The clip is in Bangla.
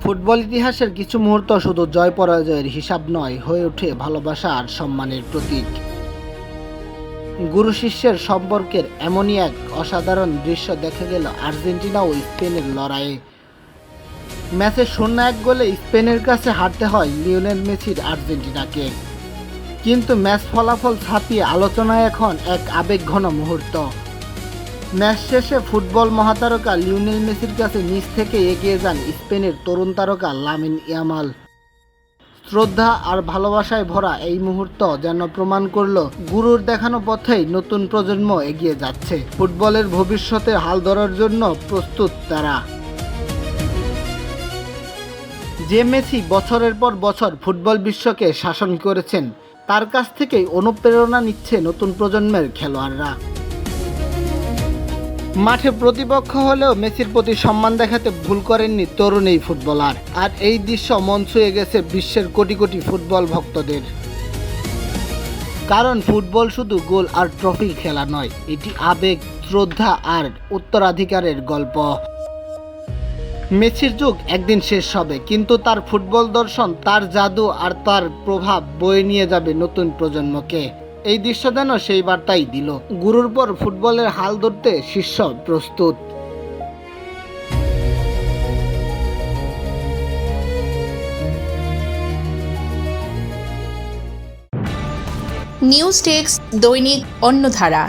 ফুটবল ইতিহাসের কিছু মুহূর্ত শুধু জয় পরাজয়ের হিসাব নয়, হয়ে ওঠে ভালোবাসা আর সম্মানের প্রতীক। গুরু শিষ্যের সম্পর্কের এমনই এক অসাধারণ দৃশ্য দেখা গেল আর্জেন্টিনা ও স্পেনের লড়াইয়ে। ম্যাচে 0-1 গোলে স্পেনের কাছে হারতে হয় লিওনেল মেসির আর্জেন্টিনাকে। কিন্তু ম্যাচ ফলাফল ছাপিয়ে আলোচনায় এখন এক আবেগঘন মুহূর্ত। ম্যাচ শেষে ফুটবল মহাতারকা লিওনেল মেসির কাছে নিজ থেকে এগিয়ে যান স্পেনের তরুণ তারকা লামিন ইয়ামাল। শ্রদ্ধা আর ভালোবাসায় ভরা এই মুহূর্ত যেন প্রমাণ করল গুরুর দেখানো পথেই নতুন প্রজন্ম এগিয়ে যাচ্ছে। ফুটবলের ভবিষ্যতে হাল ধরার জন্য প্রস্তুত তারা। যে মেসি বছরের পর বছর ফুটবল বিশ্বকে শাসন করেছেন, তার কাছ থেকেই অনুপ্রেরণা নিচ্ছে নতুন প্রজন্মের খেলোয়াড়রা। মাঠে প্রতিপক্ষ হলেও মেসির প্রতি সম্মান দেখাতে ভুল করেননি তরুণ এই ফুটবলার। আর এই দৃশ্য মন ছুঁয়ে গেছে বিশ্বের কোটি কোটি ফুটবল ভক্তদের। কারণ ফুটবল শুধু গোল আর ট্রফি খেলা নয়, এটি আবেগ, শ্রদ্ধা আর উত্তরাধিকারের গল্প। মেসির যুগ একদিন শেষ হবে, কিন্তু তার ফুটবল দর্শন, তার জাদু আর তার প্রভাব বয়ে নিয়ে যাবে নতুন প্রজন্মকে। এই দৃশ্য যেন সেই বার্তাই দিল, গুরুর পর ফুটবলের হাল ধরতে শিষ্য প্রস্তুত। নিউজ ডেস্ক, দৈনিক অন্যধারা।